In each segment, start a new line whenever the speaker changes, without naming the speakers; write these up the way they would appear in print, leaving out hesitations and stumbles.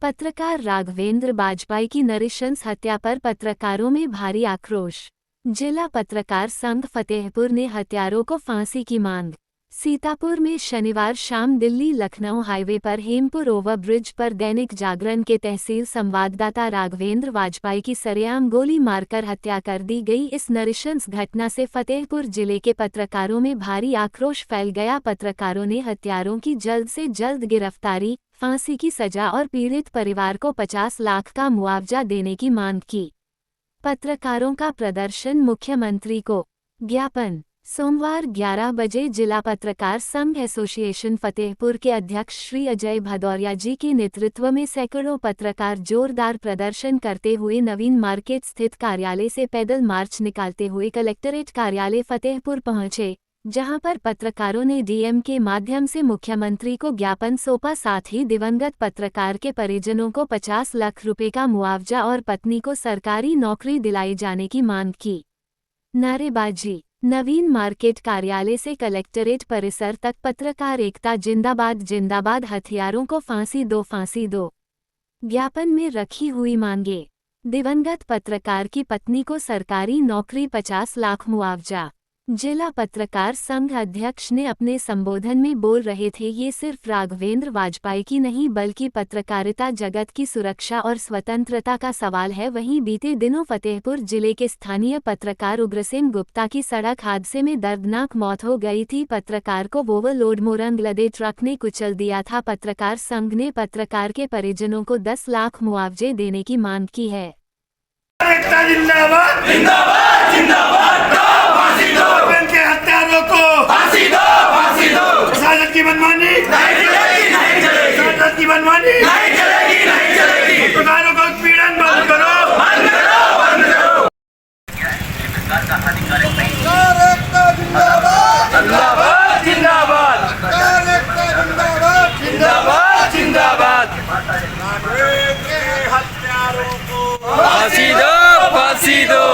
पत्रकार राघवेंद्र बाजपाई की नृशंस हत्या पर पत्रकारों में भारी आक्रोश। जिला पत्रकार संघ फतेहपुर ने हत्यारों को फांसी की मांग। सीतापुर में शनिवार शाम दिल्ली लखनऊ हाईवे पर हेमपुर ओवरब्रिज पर दैनिक जागरण के तहसील संवाददाता राघवेंद्र बाजपाई की सरेआम गोली मारकर हत्या कर दी गई। इस नृशंस घटना से फतेहपुर जिले के पत्रकारों में भारी आक्रोश फैल गया। पत्रकारों ने हत्यारों की जल्द से जल्द गिरफ्तारी, फांसी की सजा और पीड़ित परिवार को 50 लाख का मुआवजा देने की मांग की। पत्रकारों का प्रदर्शन, मुख्यमंत्री को ज्ञापन। सोमवार 11 बजे जिला पत्रकार संघ एसोसिएशन फतेहपुर के अध्यक्ष श्री अजय भदौरिया जी के नेतृत्व में सैकड़ों पत्रकार जोरदार प्रदर्शन करते हुए नवीन मार्केट स्थित कार्यालय से पैदल मार्च निकालते हुए कलेक्टरेट कार्यालय फतेहपुर पहुंचे, जहां पर पत्रकारों ने डीएम के माध्यम से मुख्यमंत्री को ज्ञापन सौंपा। साथ ही दिवंगत पत्रकार के परिजनों को 50 लाख रुपए का मुआवजा और पत्नी को सरकारी नौकरी दिलाई जाने की मांग की। नारेबाजी। नवीन मार्केट कार्यालय से कलेक्टरेट परिसर तक पत्रकार एकता जिंदाबाद जिंदाबाद, हथियारों को फांसी दो फांसी दो। ज्ञापन में रखी हुई मांगे। दिवंगत पत्रकार की पत्नी को सरकारी नौकरी, 50 लाख मुआवजा। जिला पत्रकार संघ अध्यक्ष ने अपने संबोधन में बोल रहे थे, ये सिर्फ राघवेंद्र बाजपाई की नहीं बल्कि पत्रकारिता जगत की सुरक्षा और स्वतंत्रता का सवाल है। वहीं बीते दिनों फतेहपुर जिले के स्थानीय पत्रकार उग्रसेन गुप्ता की सड़क हादसे में दर्दनाक मौत हो गई थी। पत्रकार को ओवरलोड मोरंग लदे ट्रक ने कुचल दिया था। पत्रकार संघ ने पत्रकार के परिजनों को 10 लाख मुआवजे देने की मांग की है।
जिंदाबाद जिंदाबाद जिंदाबाद, फांसी दो के हत्यारों को, फांसी दो फांसी दो। प्रशासन की मनमानी नहीं चलेगी नहीं चलेगी, प्रशासन की मनमानी नहीं चलेगी नहीं चलेगी। पत्रकारों का उत्पीड़न बंद करो बंद करो बंद करो। जिंदाबाद जिंदाबाद जिंदाबाद जिंदाबाद जिंदाबाद। हत्यारों को फांसी दो फांसी दो,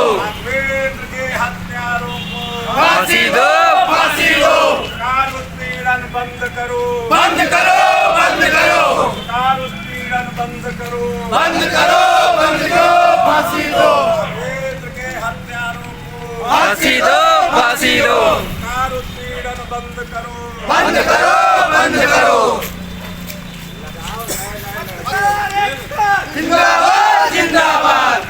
के हत्यारों को फांसी दो फांसी दो। कार उत्पीड़न बंद करो बंद करो बंद करो, कार उत्पीड़न बंद करो बंद करो बंद करो। फांसी दो के हत्यारों को, फांसी दो फांसी दो। कार उत्पीड़न बंद करो बंद करो बंद करो। जिंदाबाद जिंदाबाद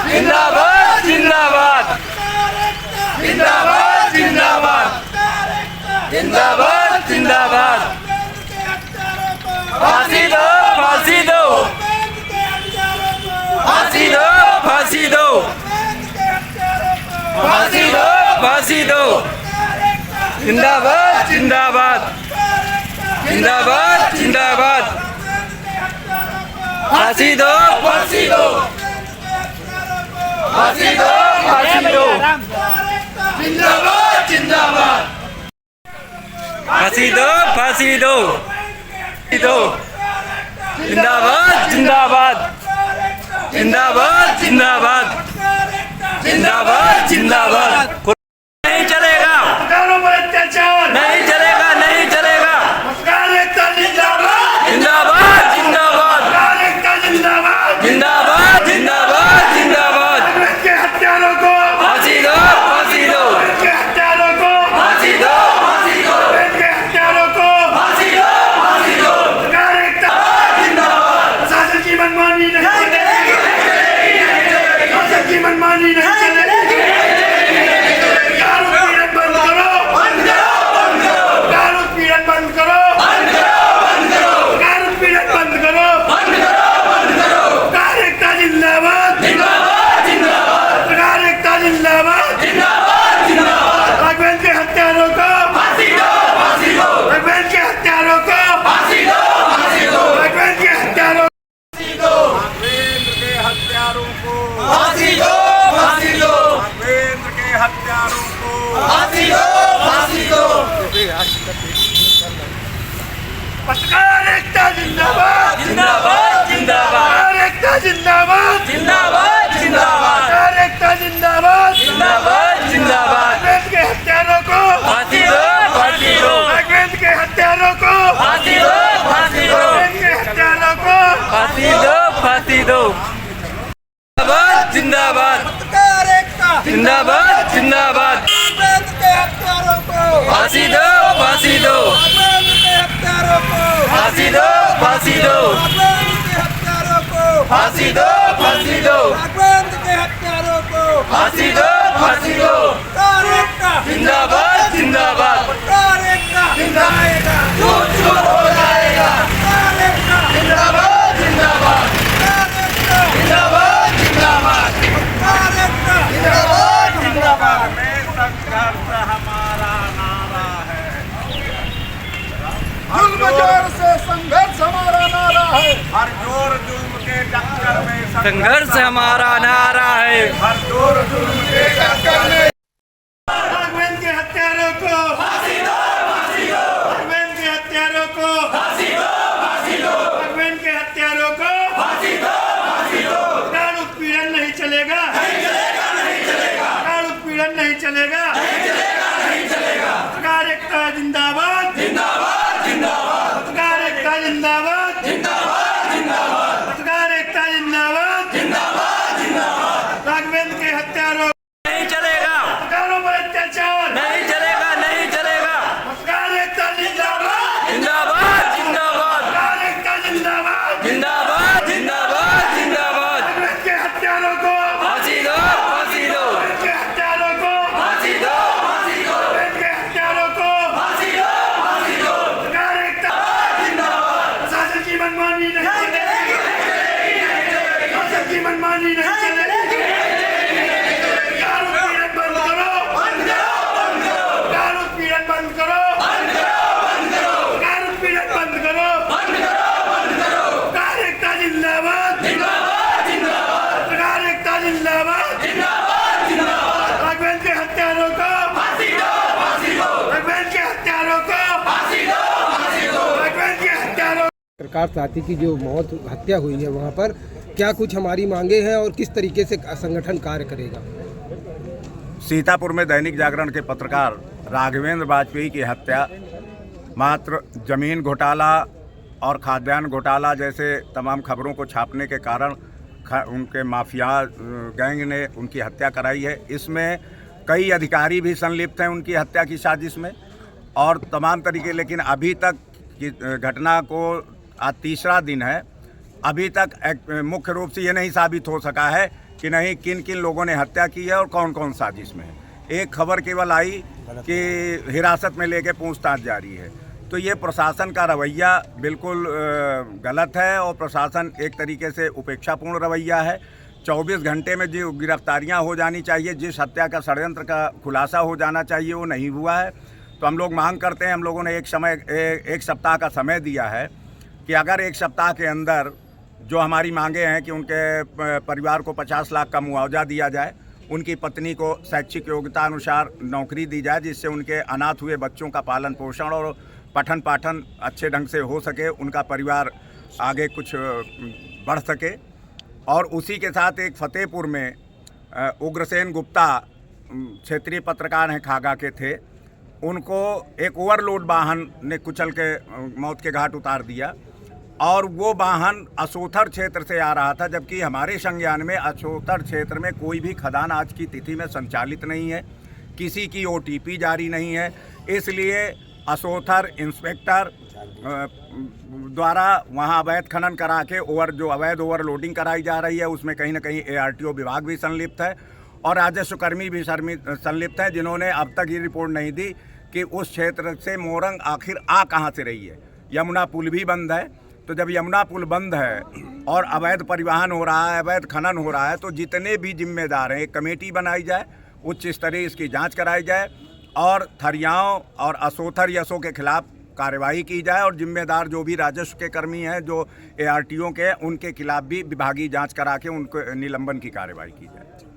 जिंदाबाद जिंदाबाद जिंदाबाद जिंदाबाद जिंदाबाद जिंदाबाद। फांसी दो फांसी दो फांसी दो फांसी दो फांसी दो फांसी दो। जिंदाबाद जिंदाबाद जिंदाबाद जिंदाबाद। फांसी दो फांसी दो फांसी दो फांसी दो। जिंदाबाद जिंदाबाद। फांसी दो फांसी दो दो। जिंदाबाद जिंदाबाद जिंदाबाद जिंदाबाद जिंदाबाद जिंदाबाद। नहीं चलेगा अत्याचार, नहीं चलेगा नहीं चलेगा। जिंदाबाद जिंदाबाद जिंदाबाद जिंदाबाद जिंदाबाद जिंदाबाद। के हत्यारों को फांसी दो फांसी दो, के हत्यारों को फांसी दो फांसी दो, के हत्यारों को फांसी दो फांसी दो। जिंदाबाद। प्रशासन की मनमानी नहीं चलेगी, प्रशासन की मनमानी नहीं चलेगी। फांसी दो, फांसी दो। जिंदाबाद, जिंदाबाद,
पत्रकार एकता
जिंदाबाद, जिंदाबाद।
राघवेंद्र के हत्यारों को
फांसी दो, फांसी दो,
राघवेंद्र के हत्यारों को
फांसी दो, फांसी दो,
राघवेंद्र के हत्यारों को
फांसी दो, फांसी दो,
राघवेंद्र के हत्यारों को
फांसी दो, फांसी दो।
पत्रकार एकता
जिंदाबाद, जिंदाबाद,
पत्रकार एकता जिंदाएगा
चूर चूर हो जाएगा।
पत्रकार एकता
जिंदाबाद, जिंदाबाद,
पत्रकार एकता
जिंदाबाद, जिंदाबाद,
पत्रकार एकता
जिंदाबाद, जिंदाबाद।
में संघर्ष हमारा नारा है जुल्म जोर से संघर्ष हमारा नारा है हर जोर जुल्म के टक्कर में
संघर्ष हमारा नारा है।
हर जोर जुल्म के टक्कर में राघवेंद्र के हत्यारों को फांसी दो, फांसी दो। राघवेंद्र के हत्यारों को फांसी दो, फांसी दो। राघवेंद्र के हत्यारों को फांसी दो, फांसी दो। प्राण उत्पीड़न नहीं चलेगा, नहीं चलेगा, नहीं चलेगा। प्राण उत्पीड़न नहीं चलेगा, नहीं चलेगा, नहीं चलेगा। पत्रकार एकता जिंदाबाद, जिंदाबाद, जिंदाबाद। पत्रकार एकता जिंदाबाद, जिंदाबाद, जिंदाबाद। पत्रकार एकता जिंदाबाद, जिंदाबाद, जिंदाबाद। राघवेंद्र के हत्यारों
नहीं चलेगा,
पत्रकारों पर अत्याचार
नहीं चलेगा, नहीं चलेगा।
पत्रकार एकता जिंदाबाद,
जिंदाबाद, जिंदाबाद,
पत्रकार एकता जिंदाबाद।
जिंदाबाद, जिंदाबाद, जिंदाबाद।
राघवेंद्र के हत्यारों को
फांसी दो, फांसी दो,
राघवेंद्र के हत्यारों को
फांसी दो, फांसी दो,
राघवेंद्र के हत्यारों को
फांसी दो, फांसी दो।
पत्रकार एकता जिंदाबाद। प्रशासन की मनमानी नहीं चलेगी, प्रशासन की मनमानी नहीं चलेगी। पत्रकार उत्पीड़न बंद करो, बंद करो, बंद करो। पत्रकार उत्पीड़न बंद करो, बंद करो, बंद करो। पत्रकार उत्पीड़न बंद करो, बंद करो, बंद करो। पत्रकार एकता जिंदाबाद, जिंदाबाद, जिंदाबाद। पत्रकार एकता जिंदाबाद, जिंदाबाद, जिंदाबाद। राघवेंद्र के हत्यारों को फांसी दो, फांसी दो। राघवेंद्र के हत्यारों को फांसी दो, फांसी दो। राघवेंद्र के हत्यारों
पत्रकार साथी की जो मौत हत्या हुई है वहाँ पर क्या कुछ हमारी मांगे हैं और किस तरीके से संगठन कार्य करेगा?
सीतापुर में दैनिक जागरण के पत्रकार राघवेंद्र वाजपेयी की हत्या मात्र जमीन घोटाला और खाद्यान्न घोटाला जैसे तमाम खबरों को छापने के कारण उनके माफिया गैंग ने उनकी हत्या कराई है। इसमें कई अधिकारी भी संलिप्त हैं उनकी हत्या की साजिश में और तमाम तरीके, लेकिन अभी तक की घटना को आज तीसरा दिन है, अभी तक मुख्य रूप से ये नहीं साबित हो सका है कि नहीं किन किन लोगों ने हत्या की है और कौन कौन साजिश में है। एक खबर केवल आई कि हिरासत में लेके पूछताछ जारी है। तो ये प्रशासन का रवैया बिल्कुल गलत है और प्रशासन एक तरीके से उपेक्षापूर्ण रवैया है। 24 घंटे में जो गिरफ्तारियां हो जानी चाहिए, जिस हत्या का षड्यंत्र का खुलासा हो जाना चाहिए वो नहीं हुआ है। तो हम लोग मांग करते हैं, हम लोगों ने एक सप्ताह का समय दिया है कि अगर एक सप्ताह के अंदर जो हमारी मांगे हैं कि उनके परिवार को 50 लाख का मुआवजा दिया जाए, उनकी पत्नी को शैक्षिक योग्यता अनुसार नौकरी दी जाए जिससे उनके अनाथ हुए बच्चों का पालन पोषण और पठन पाठन अच्छे ढंग से हो सके, उनका परिवार आगे कुछ बढ़ सके। और उसी के साथ एक फतेहपुर में उग्रसेन गुप्ता क्षेत्रीय पत्रकार हैं, खागा के थे, उनको एक ओवरलोड वाहन ने कुचल के मौत के घाट उतार दिया और वो वाहन असोथर क्षेत्र से आ रहा था, जबकि हमारे संज्ञान में असोथर क्षेत्र में कोई भी खदान आज की तिथि में संचालित नहीं है, किसी की ओटीपी जारी नहीं है। इसलिए असोथर इंस्पेक्टर द्वारा वहाँ अवैध खनन करा के जो अवैध ओवरलोडिंग कराई जा रही है उसमें कहीं ना कहीं ARTO विभाग भी संलिप्त है और राजस्व कर्मी भी संलिप्त हैं, जिन्होंने अब तक ये रिपोर्ट नहीं दी कि उस क्षेत्र से मोरंग आखिर आ कहाँ से रही है। यमुना पुल भी बंद है, तो जब यमुना पुल बंद है और अवैध परिवहन हो रहा है, अवैध खनन हो रहा है, तो जितने भी जिम्मेदार हैं एक कमेटी बनाई जाए, उच्च स्तरीय इसकी जांच कराई जाए और थरियाओं और असोथर यसों के खिलाफ कार्रवाई की जाए और जिम्मेदार जो भी राजस्व के कर्मी हैं, जो ARTO के, उनके खिलाफ भी विभागीय जांच करा के उनको निलंबन की कार्रवाई की जाए।